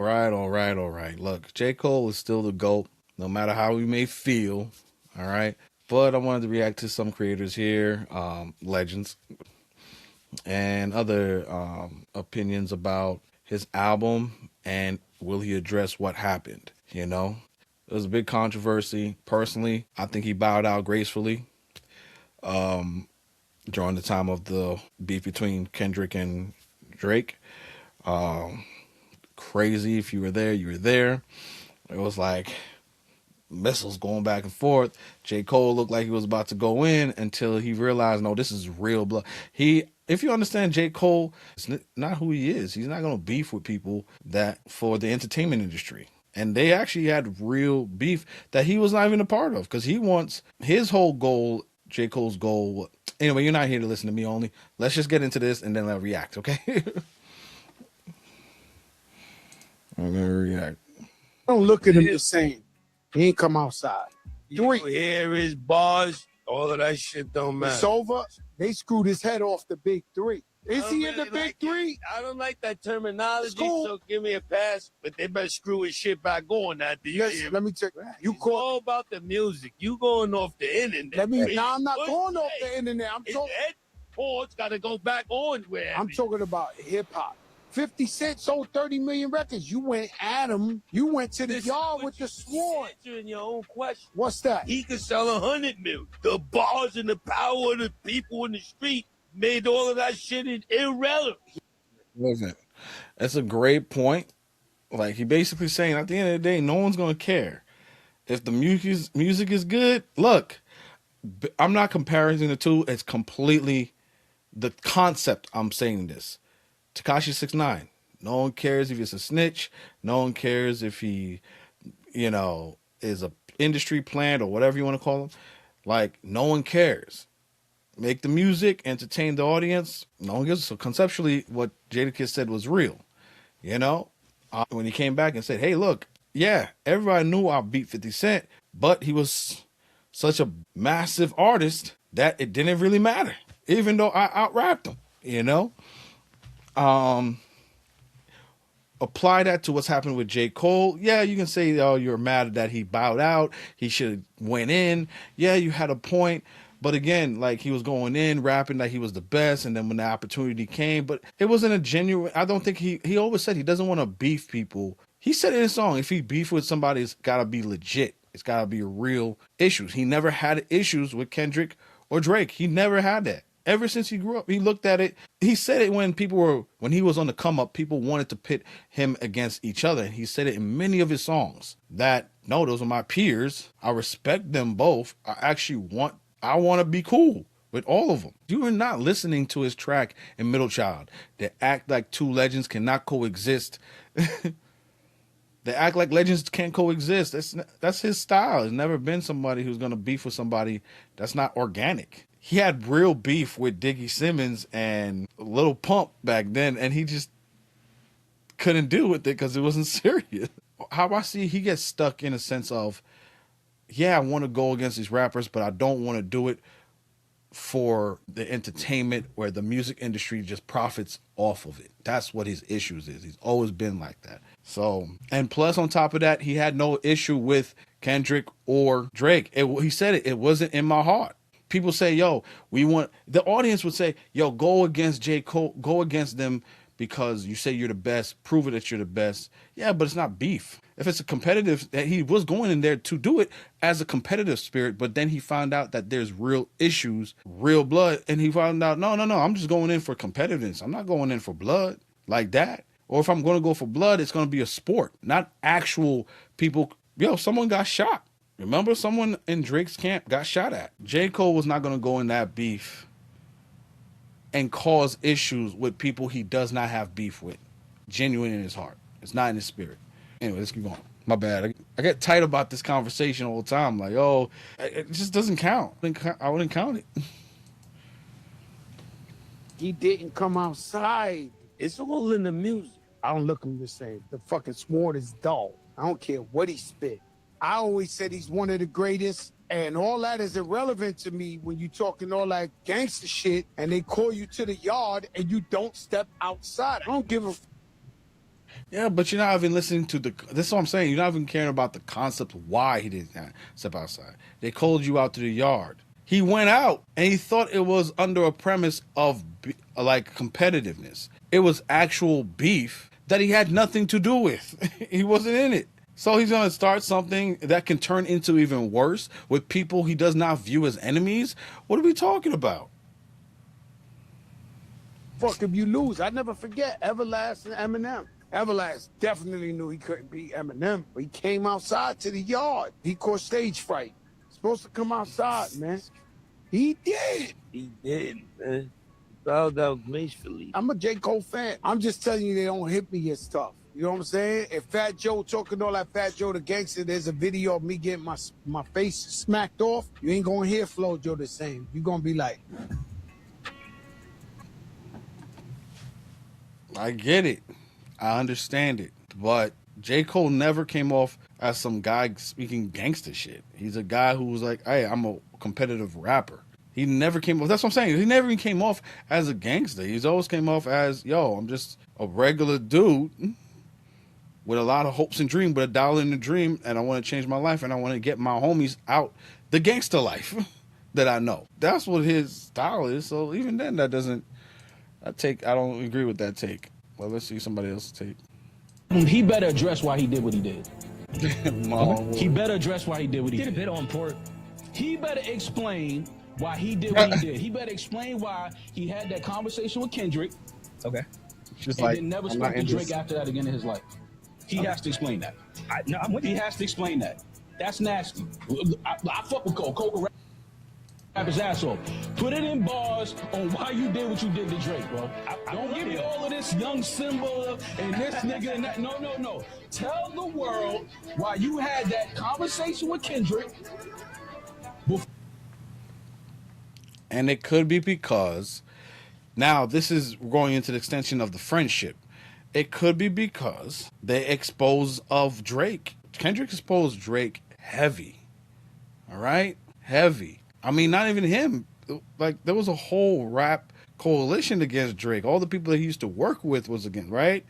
All right. Look, J. Cole is still the GOAT, no matter how we may feel. All right. But I wanted to react to some creators here, legends, and other opinions about his album and will he address what happened? You know, it was a big controversy. Personally, I think he bowed out gracefully during the time of the beef between Kendrick and Drake. Crazy. If you were there, you were there. It was like missiles going back and forth. J. Cole looked like he was about to go in until he realized, no, this is real blood. If you understand J. Cole, it's not who he is. He's not going to beef with people that for the entertainment industry. And they actually had real beef that he was not even a part of because he wants his whole goal, J. Cole's goal. Anyway, you're not here to listen to me only. Let's just get into this and then I'll react, okay? I'm going to react. Don't look at him the same. He ain't come outside. You hear his bars, all of that shit don't matter. It's over. They screwed his head off the big three. Is he in the big three? I don't like that terminology, Cool. so give me a pass. But they better screw his shit back on after you hear Let me check. You It's call. all about the music. You going off the internet. Now I'm not going off the internet. His headboards got to go back on where I'm talking about hip hop. 50 Cent sold 30 million records. You went at him. You went to the yard with the sword. Answering your own question. What's that? He could sell 100 mil. The bars and the power of the people in the street made all of that shit irrelevant. Listen, that's a great point. Like he basically saying at the end of the day, no one's gonna care if the music is good. Look, I'm not comparing the two. It's completely the concept. I'm saying this. Tekashi 6ix9ine. No one cares if he's a snitch. No one cares if he, is a industry plant or whatever you want to call him. Like no one cares. Make the music, entertain the audience. No one gives. So conceptually, what Jadakiss said was real. When he came back and said, "Hey, look, yeah, everybody knew I beat 50 Cent, but he was such a massive artist that it didn't really matter, even though I out-rapped him." Apply that to what's happened with J. Cole. Yeah, you can say, oh, you're mad that he bowed out. He should have went in. Yeah, you had a point. But again, like he was going in, rapping that he was the best. And then when the opportunity came, but it wasn't a genuine, I don't think he always said he doesn't want to beef people. He said in his song, if he beef with somebody, it's got to be legit. It's got to be real issues. He never had issues with Kendrick or Drake. He never had that. Ever since he grew up, he looked at it. He said it when he was on the come up, people wanted to pit him against each other. And he said it in many of his songs that, no, those are my peers. I respect them both. I want to be cool with all of them. You are not listening to his track in Middle Child. They act like two legends cannot coexist. They act like legends can't coexist. That's his style. There's never been somebody who's going to beef with somebody that's not organic. He had real beef with Diggy Simmons and Lil Pump back then, and he just couldn't deal with it because it wasn't serious. How I see he gets stuck in a sense of, yeah, I want to go against these rappers, but I don't want to do it for the entertainment where the music industry just profits off of it. That's what his issues is. He's always been like that. So, and plus on top of that, he had no issue with Kendrick or Drake. He said it wasn't in my heart. People say, yo, the audience would say, yo, go against J. Cole, go against them because you say you're the best, prove it that you're the best. Yeah, but it's not beef. If it's a competitive, he was going in there to do it as a competitive spirit, but then he found out that there's real issues, real blood, and he found out, no, I'm just going in for competitiveness. I'm not going in for blood like that. Or if I'm going to go for blood, it's going to be a sport, not actual people. Yo, someone got shot. Remember, someone in Drake's camp got shot at. J. Cole was not going to go in that beef and cause issues with people he does not have beef with. Genuine in his heart. It's not in his spirit. Anyway, let's keep going. My bad. I get tight about this conversation all the time. Like, oh, it just doesn't count. I wouldn't count it. He didn't come outside. It's all in the music. I don't look him the same. The fucking sword is dull. I don't care what he spit. I always said he's one of the greatest, and all that is irrelevant to me when you talking all that gangster shit and they call you to the yard and you don't step outside. I don't give a Yeah, but you're not even listening to the. This is what I'm saying. You're not even caring about the concept of why he didn't step outside. They called you out to the yard. He went out and he thought it was under a premise of like competitiveness. It was actual beef that he had nothing to do with. He wasn't in it. So he's going to start something that can turn into even worse with people he does not view as enemies. What are we talking about? Fuck if you lose. I never forget Everlast and Eminem. Everlast definitely knew he couldn't beat Eminem, but he came outside to the yard. He caught stage fright. Supposed to come outside, man. He did. He did, man. He bowed out gracefully. I'm a J. Cole fan. I'm just telling you they don't hit me as tough. You know what I'm saying? If Fat Joe talking all that Fat Joe the gangster, there's a video of me getting my face smacked off, you ain't gonna hear Flo Joe the same. You gonna be like, I get it. I understand it. But J. Cole never came off as some guy speaking gangster shit. He's a guy who was like, hey, I'm a competitive rapper. He never came off. That's what I'm saying. He never even came off as a gangster. He's always came off as, yo, I'm just a regular dude with a lot of hopes and dreams, but $1 in the dream, and I want to change my life, and I want to get my homies out the gangster life that I know. That's what his style is. So even then, I don't agree with that take. Well, let's see somebody else's take. He better address why he did what he did. Mom. He better address why he did what he Did a did. bit on port. He better explain why he did what he did. He better explain why he had that conversation with Kendrick Okay. Just and like, then never I'm spoke not to in Drake this. after that again in his life. He has to explain that. No, I'm with He you. has to explain that. That's nasty. I fuck with Cole. Cole can rap his ass off. Put it in bars on why you did what you did to Drake, bro. Don't give me all of this young Simba and this nigga and that. No. Tell the world why you had that conversation with Kendrick. And it could be because now this is going into the extension of the friendship. It could be because they expose of Drake. Kendrick exposed Drake heavy. All right? Heavy. I mean, not even him. Like, there was a whole rap coalition against Drake. All the people that he used to work with was against, right?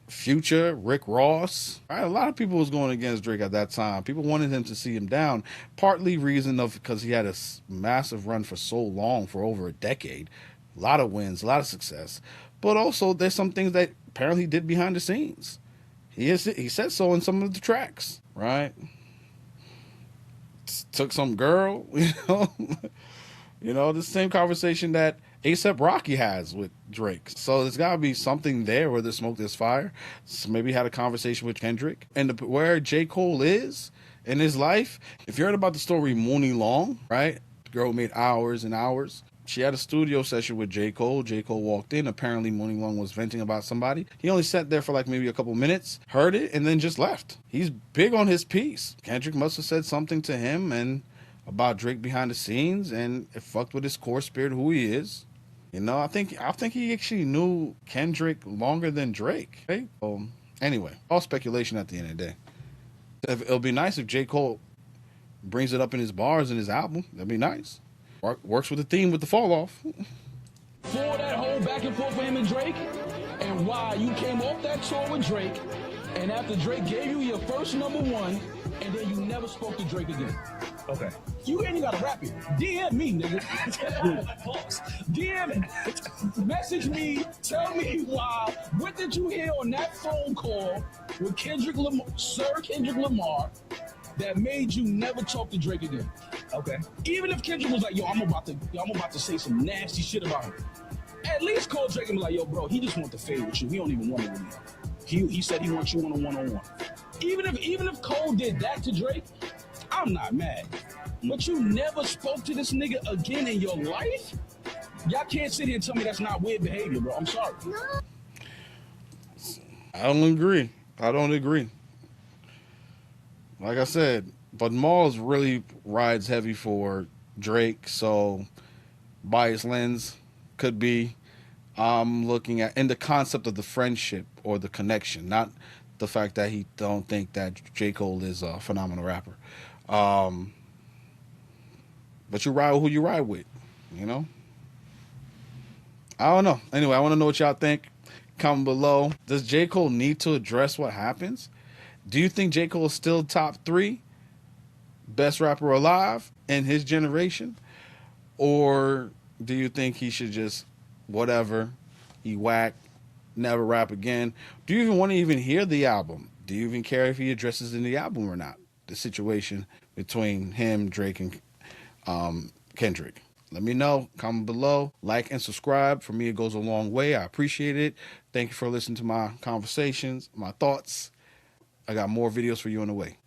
Future, Rick Ross. Right? A lot of people was going against Drake at that time. People wanted him to see him down. Partly reason of because he had a massive run for so long, for over a decade. A lot of wins, a lot of success. But also, there's some things that apparently he did behind the scenes. He said so in some of the tracks, right? Took some girl, the same conversation that A$AP Rocky has with Drake. So there's got to be something there where there's smoke, there's fire. So maybe he had a conversation with Kendrick. And where J. Cole is in his life, if you heard about the story Mooney Long, right? The girl made hours and hours. She had a studio session with J. Cole. J. Cole walked in. Apparently, Mooney Long was venting about somebody. He only sat there for like maybe a couple minutes, heard it, and then just left. He's big on his piece. Kendrick must have said something to him and about Drake behind the scenes, and it fucked with his core spirit, who he is. I think he actually knew Kendrick longer than Drake. Okay? Anyway, all speculation at the end of the day. It'll be nice if J. Cole brings it up in his bars in his album. That'd be nice. Works with the theme with the fall off. For that whole back and forth for him and Drake, and why you came off that tour with Drake, and after Drake gave you your first #1, and then you never spoke to Drake again. Okay. You ain't even gotta rap it. DM me, nigga. DM, message me, tell me why. What did you hear on that phone call with Sir Kendrick Lamar, that made you never talk to Drake again? Okay. Even if Kendrick was like, yo, I'm about to say some nasty shit about him. At least call Drake and be like, yo, bro, he just want to fade with you. He don't even want it with you. He said he wants you on a one-on-one. Even if Cole did that to Drake, I'm not mad. But you never spoke to this nigga again in your life? Y'all can't sit here and tell me that's not weird behavior, bro. I'm sorry. I don't agree. Like I said, but Malls really rides heavy for Drake, so bias lens could be looking at in the concept of the friendship or the connection, not the fact that he don't think that J. Cole is a phenomenal rapper. But you ride who you ride with, I don't know. Anyway, I want to know what y'all think. Comment below. Does J. Cole need to address what happens? Do you think J. Cole is still top 3 best rapper alive in his generation? Or do you think he should just, whatever, he whack, never rap again? Do you even want to even hear the album? Do you even care if he addresses in the album or not? The situation between him, Drake, and Kendrick. Let me know. Comment below. Like and subscribe. For me, it goes a long way. I appreciate it. Thank you for listening to my conversations, my thoughts. I got more videos for you on the way.